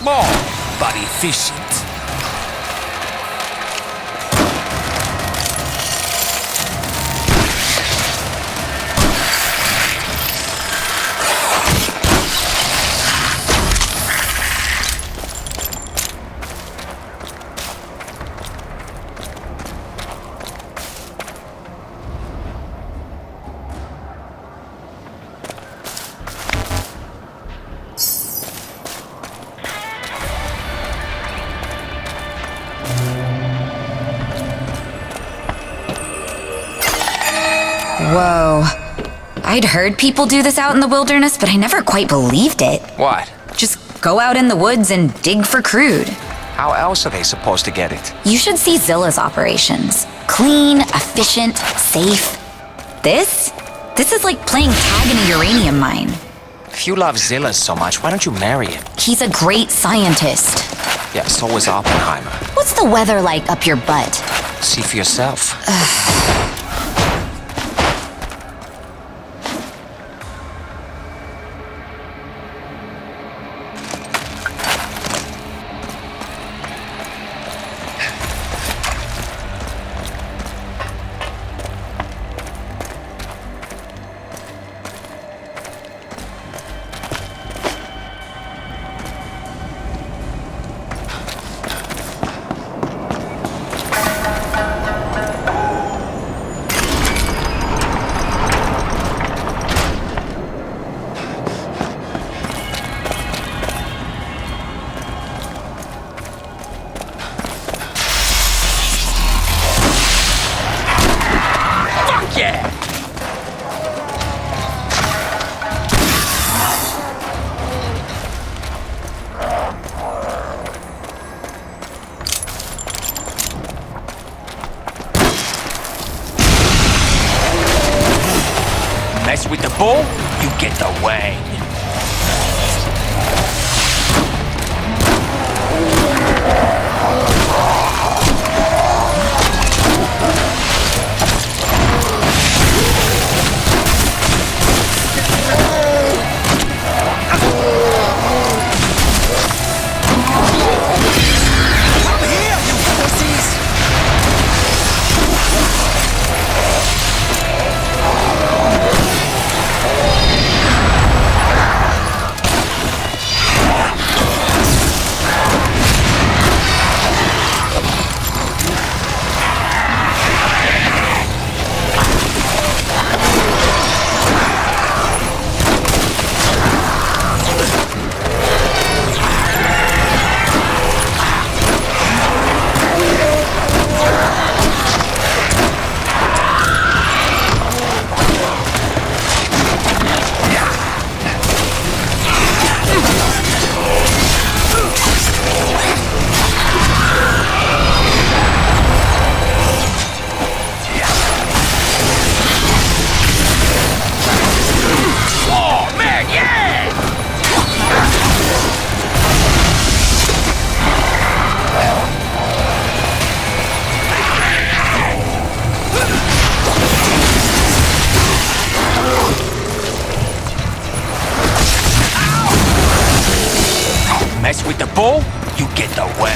Small, but efficient. Whoa. I'd heard people do this out in the wilderness, but I never quite believed it. What? Just go out in the woods and dig for crude. How else are they supposed to get it? You should see Zilla's operations. Clean, efficient, safe. This is like playing tag in a uranium mine. If you love Zilla so much, why don't you marry him? He's a great scientist. Yeah, so is Oppenheimer. What's the weather like up your butt? See for yourself. Mess with the bull, you get the wang. Mess with the bull, you get the wang.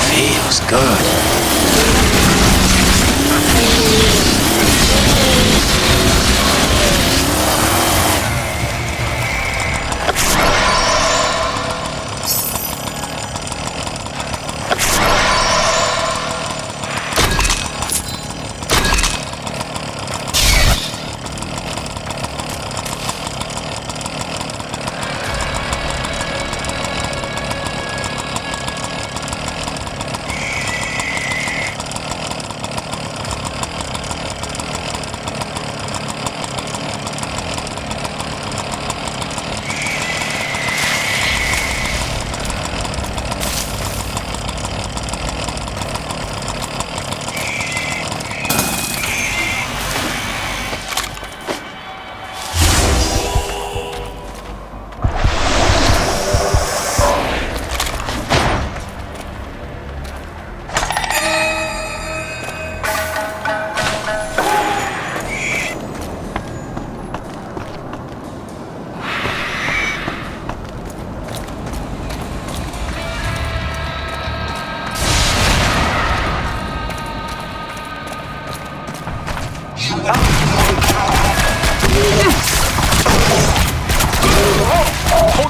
Feels good.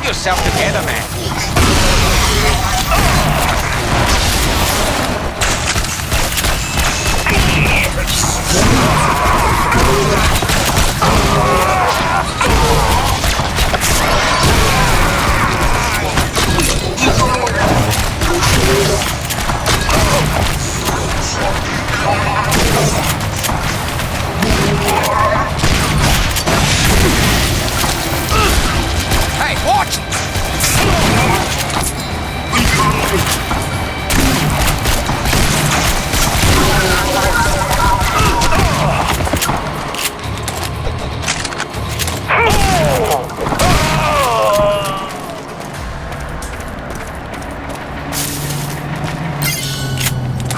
yourself together, man. Hey, watch it!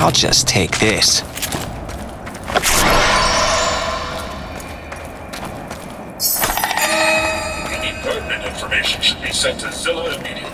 I'll just take this. Any pertinent information should be sent to Zilla immediately.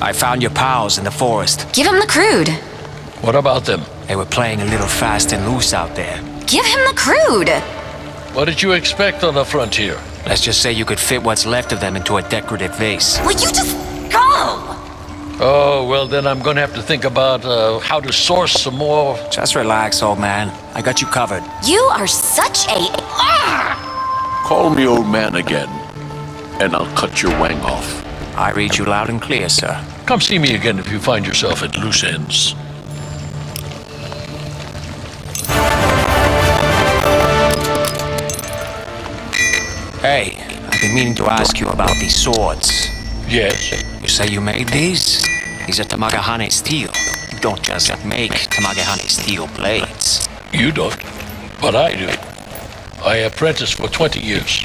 I found your pals in the forest. Give him the crude. What about them? They were playing a little fast and loose out there. Give him the crude. What did you expect on the frontier? Let's just say you could fit what's left of them into a decorative vase. Will you just go? Oh, well, then I'm gonna have to think about how to source some more. Just relax, old man. I got you covered. You are such a... Call me old man again, and I'll cut your wang off. I read you loud and clear, sir. Come see me again if you find yourself at loose ends. Hey, I've been meaning to ask you about these swords. Yes. You say you made these? These are Tamagahane steel. You don't just make Tamagahane steel blades. You don't, but I do. I apprenticed for 20 years,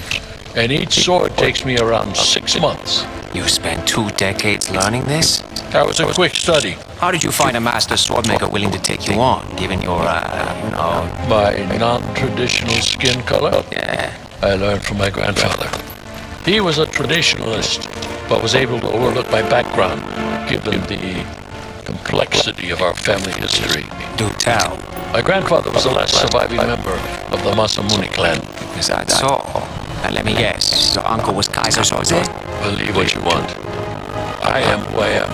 and each sword takes me around 6 months. You spent 2 decades learning this? That was a quick study. How did you find a master swordmaker willing to take you on, given your, My non-traditional skin color, yeah. I learned from my grandfather. He was a traditionalist, but was able to overlook my background, given the complexity of our family history. Do tell. My grandfather was the last surviving member of the Masamune clan. Is that so? And let me guess, your uncle was Kaiser Soze? Believe what you want. I am who I am.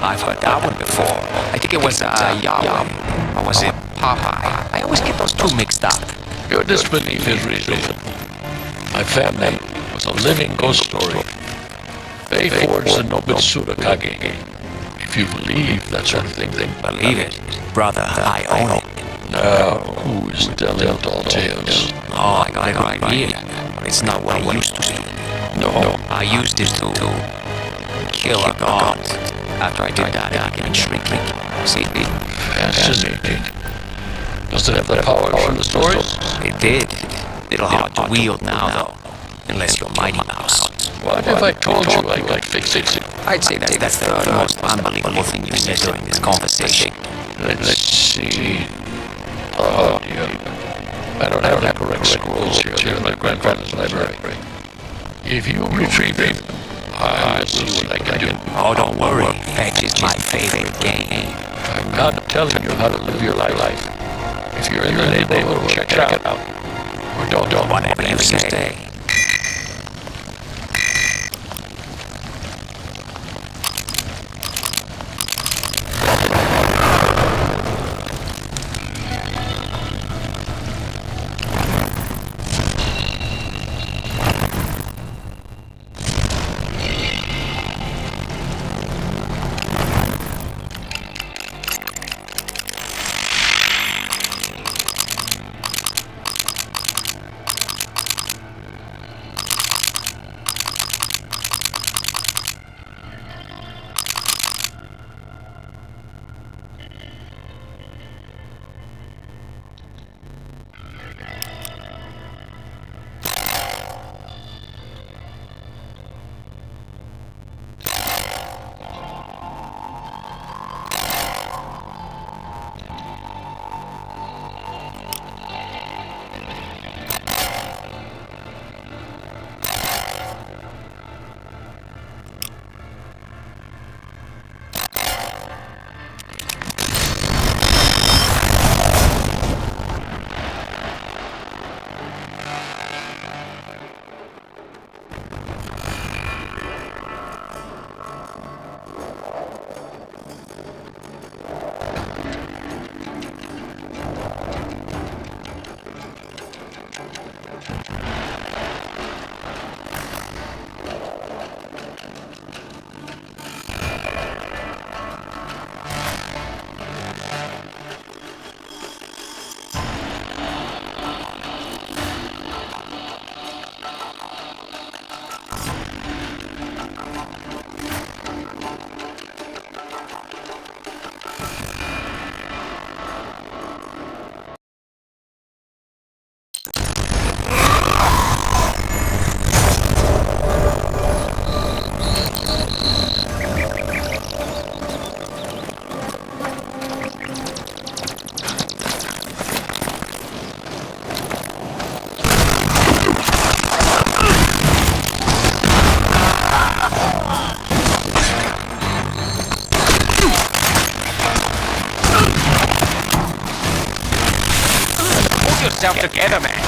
I've heard that one before. I think it was Yahweh. Or was it Popeye? I always get those two mixed up. Your disbelief is reasonable. My family was a living ghost story. They forged the Nobitsura Kage. If you believe that sort of thing, Believe it. Brother, I own it. now who is telling tall tales? Oh, I got an idea. But it's not what it used to be. No, I used it to kill a god. After I did that, I began shrinking. See, fascinating. Does it have the power from the stories? it did. Little hard to wield now, though. Unless you're Mighty Mouse. What if I told you I could fix it? I'd say that's the most unbelievable thing you said during this conversation. Let's see. Oh dear. I don't have the correct scrolls here in my grandfather's library. If you retrieve them, I'll see what I can do. Oh, don't worry. Fetch is my favorite game. I'm not telling you how to live your life. If you're in the neighborhood, check it out. Or don't. Whatever you say. yourself together, man.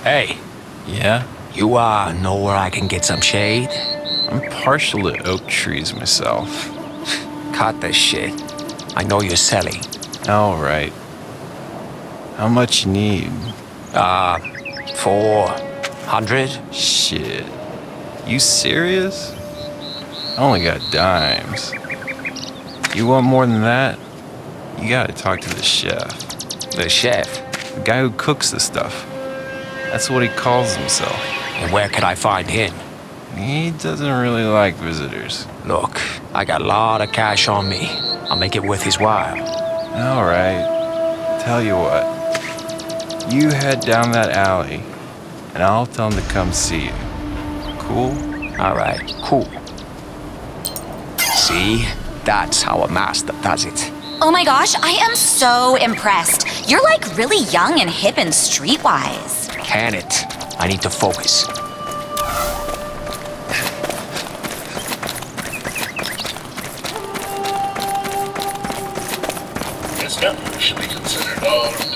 Hey, Yeah? you know where I can get some shade? I'm partial to oak trees myself. Cut this shit. I know you're selling. All right. How much you need? 400? Shit. You serious? I only got dimes. You want more than that? You gotta talk to the chef. The chef. The guy who cooks the stuff. That's what he calls himself. And where can I find him? He doesn't really like visitors. Look, I got a lot of cash on me. I'll make it worth his while. All right. Tell you what. You head down that alley, and I'll tell him to come see you. Cool? All right, cool. See? That's how a master does it. Oh my gosh, I am so impressed. You're like really young and hip and streetwise. Can it? I need to focus. This network should be considered armed.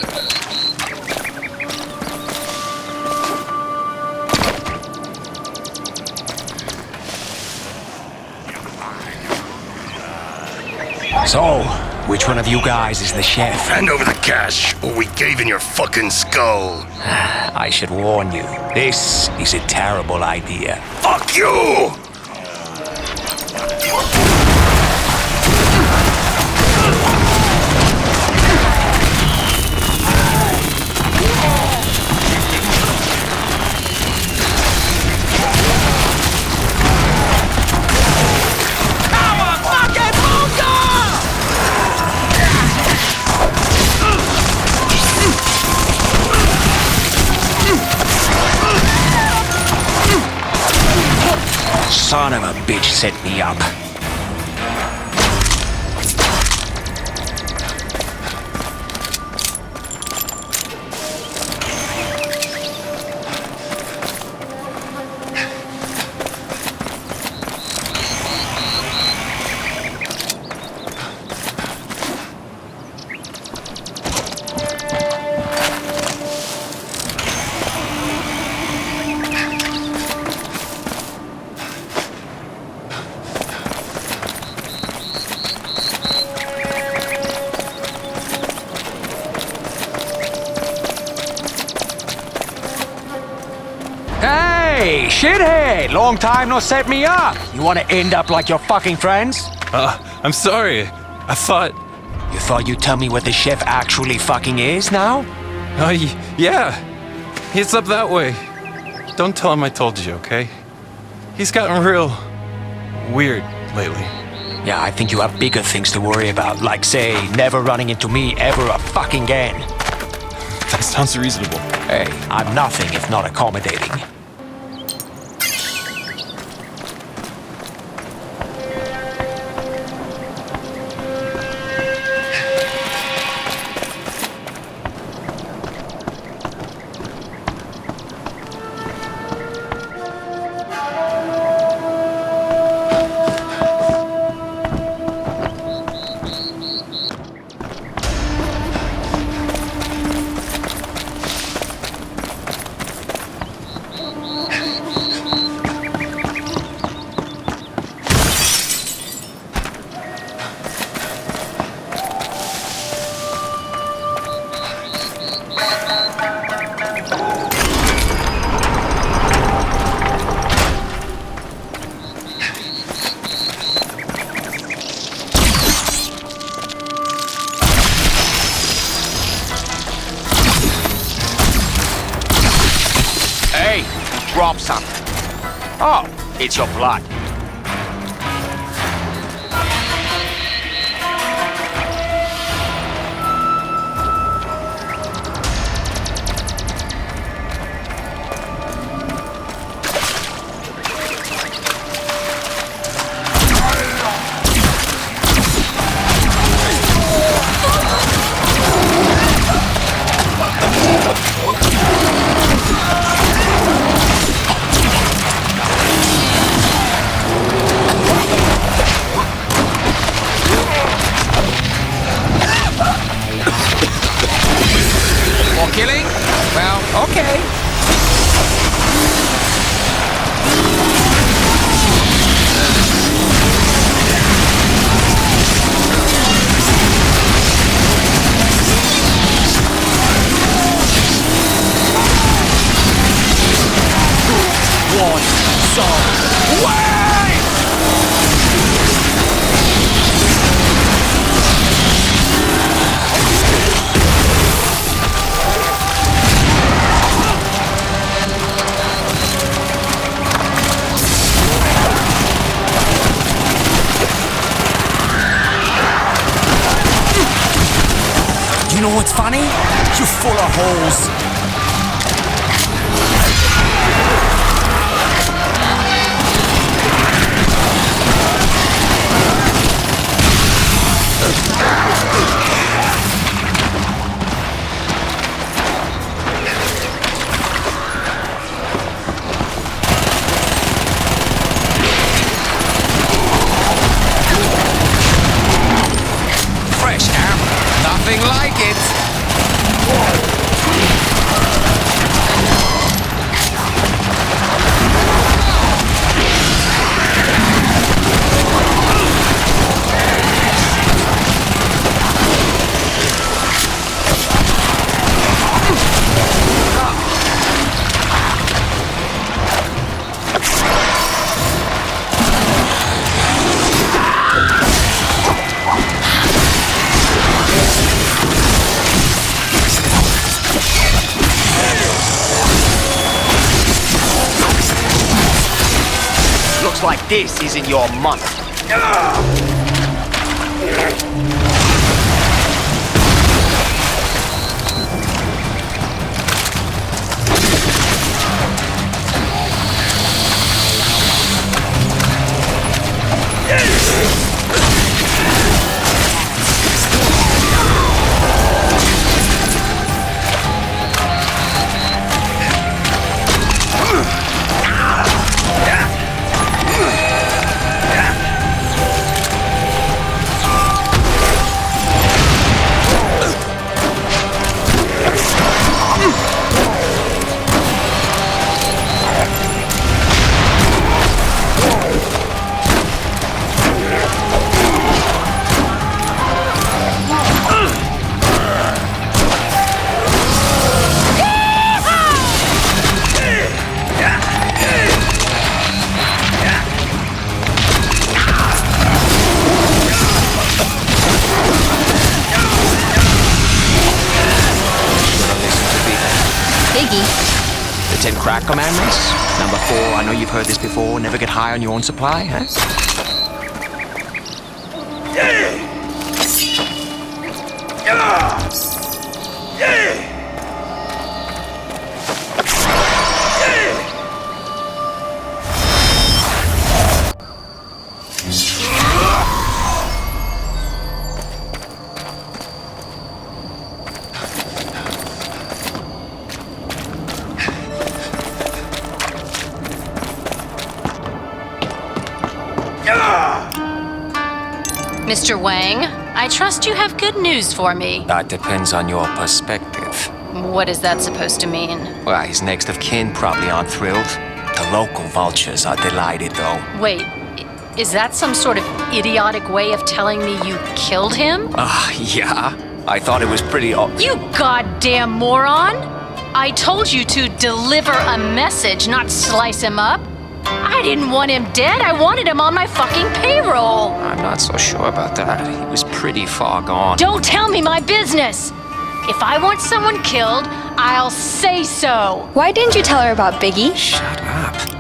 So, which one of you guys is the chef? Hand over the cash, or we cave in your fucking skull. I should warn you, this is a terrible idea. Fuck you! Son of a bitch set me up. Hey, shithead! Long time no set me up. You want to end up like your fucking friends? I'm sorry. I thought. You thought you'd tell me what the chef actually fucking is now? Yeah. It's up that way. Don't tell him I told you, okay? He's gotten real weird lately. Yeah, I think you have bigger things to worry about, like, say, never running into me ever a fucking again. That sounds reasonable. Hey, I'm nothing if not accommodating. Drop something. Oh, it's your blood. Killing? Well, okay. Want some wine? You know what's funny? You're full of holes. Fresh air. Nothing like it. looks like this isn't your month. Biggie. The 10 crack commandments. Number 4, I know you've heard this before. Never get high on your own supply, huh? Mr. Wang, I trust you have good news for me. That depends on your perspective. What is that supposed to mean? Well, his next of kin probably aren't thrilled. The local vultures are delighted, though. Wait, is that some sort of idiotic way of telling me you killed him? Yeah. I thought it was pretty. You goddamn moron! I told you to deliver a message, not slice him up. I didn't want him dead. I wanted him on my fucking payroll. I'm not so sure about that. He was pretty far gone. Don't tell me my business. If I want someone killed, I'll say so. Why didn't you tell her about Biggie? Shut up.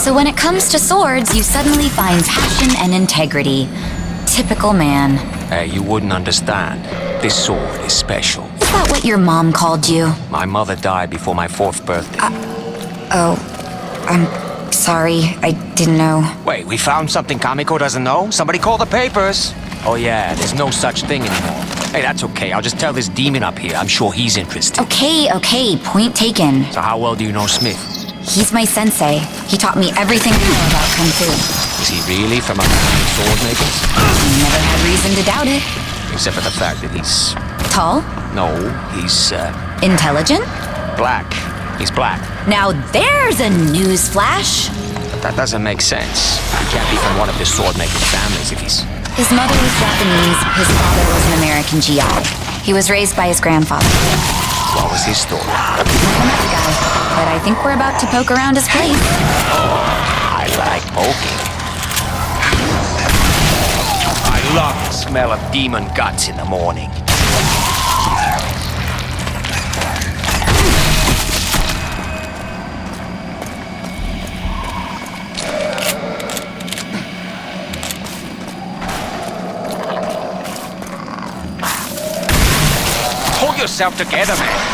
So when it comes to swords, you suddenly find passion and integrity. Typical man. Hey, you wouldn't understand. This sword is special. Is that what your mom called you? My mother died before my 4th birthday. Oh, I'm sorry. I didn't know. Wait, we found something Kamiko doesn't know? Somebody call the papers. Oh yeah, there's no such thing anymore. Hey, that's okay. I'll just tell this demon up here. I'm sure he's interested. Okay, point taken. So how well do you know Smith? He's my sensei. He taught me everything I know about Kung Fu. Is he really from a family of sword makers? Never had reason to doubt it. Except for the fact that he's... Tall? No, he's, Intelligent? black. He's black. Now there's a news flash. That doesn't make sense. He can't be from one of the sword makers' families if he's... His mother was Japanese, his father was an American GI. He was raised by his grandfather. What was his story? Never met the guy, but I think we're about to poke around his place. I like poking. I love the smell of demon guts in the morning. Pull yourself together, man.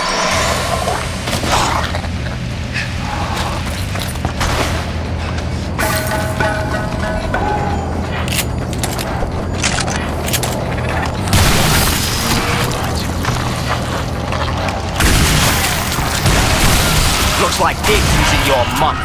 Looks like Diggs is in your month.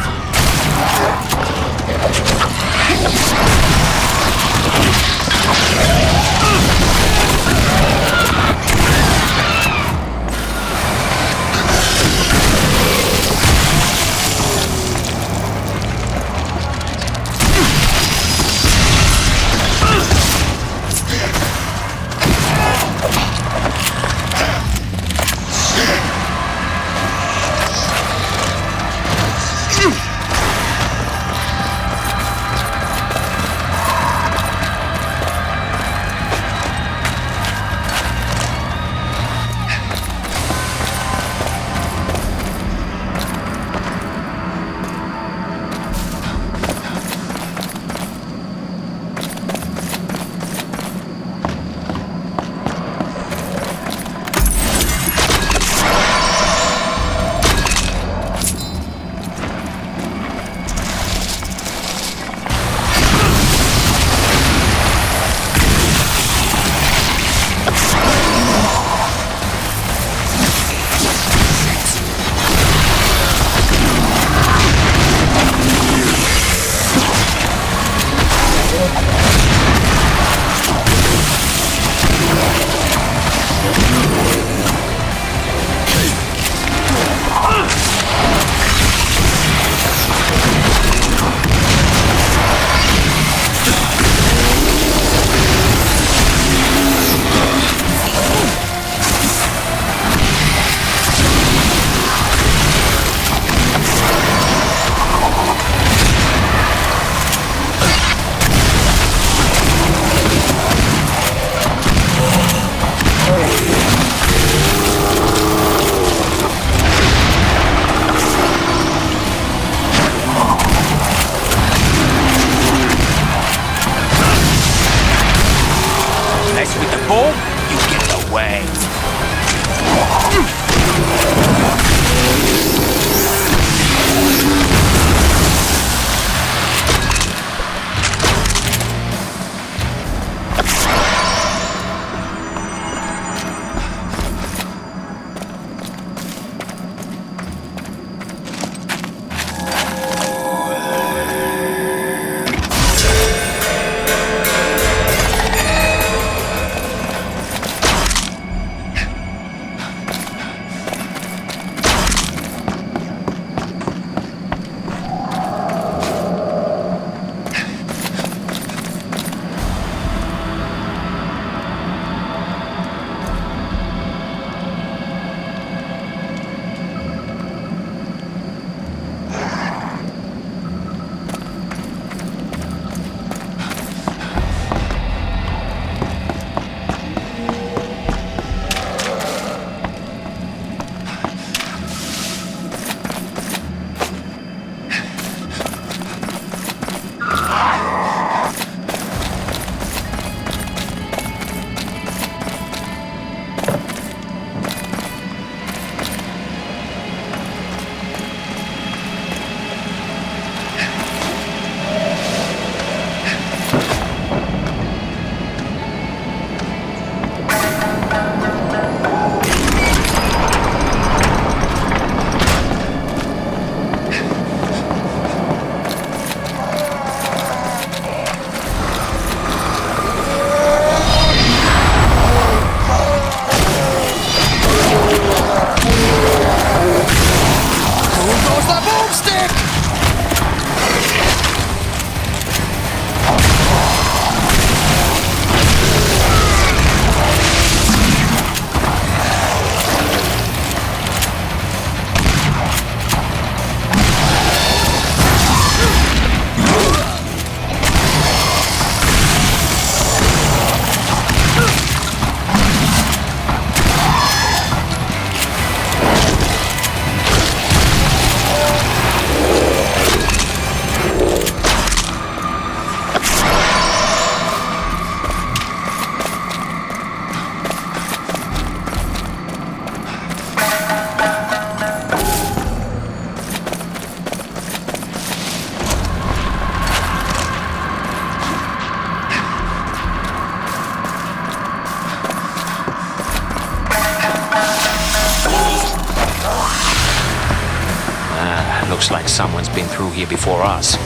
like someone's been through here before us.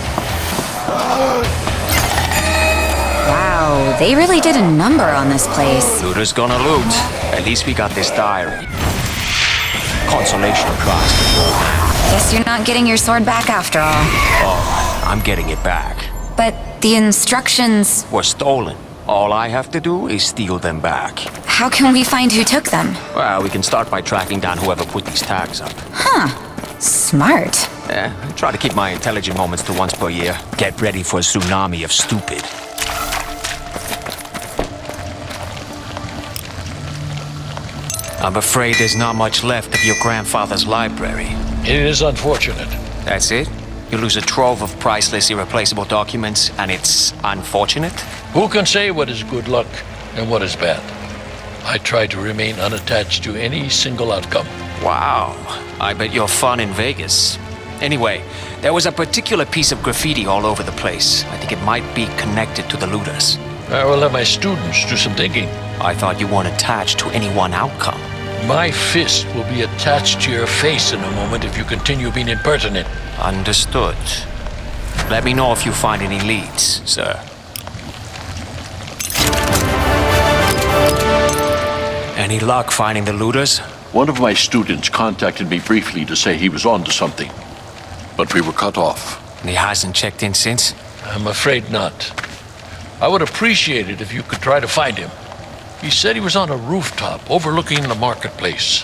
Wow, they really did a number on this place. Looter's gonna loot. At least we got this diary. Consolation prize. Guess you're not getting your sword back after all. Oh, I'm getting it back. But the instructions... Were stolen. All I have to do is steal them back. How can we find who took them? Well, we can start by tracking down whoever put these tags up. Smart. I try to keep my intelligent moments to once per year. Get ready for a tsunami of stupid. I'm afraid there's not much left of your grandfather's library. It is unfortunate. That's it? You lose a trove of priceless, irreplaceable documents, and it's unfortunate? Who can say what is good luck and what is bad? I try to remain unattached to any single outcome. Wow. I bet you're fun in Vegas. Anyway, there was a particular piece of graffiti all over the place. I think it might be connected to the looters. I will let my students do some thinking. I thought you weren't attached to any one outcome. My fist will be attached to your face in a moment if you continue being impertinent. Understood. Let me know if you find any leads, sir. Any luck finding the looters? One of my students contacted me briefly to say he was onto something, but we were cut off. And he hasn't checked in since? I'm afraid not. I would appreciate it if you could try to find him. He said he was on a rooftop overlooking the marketplace.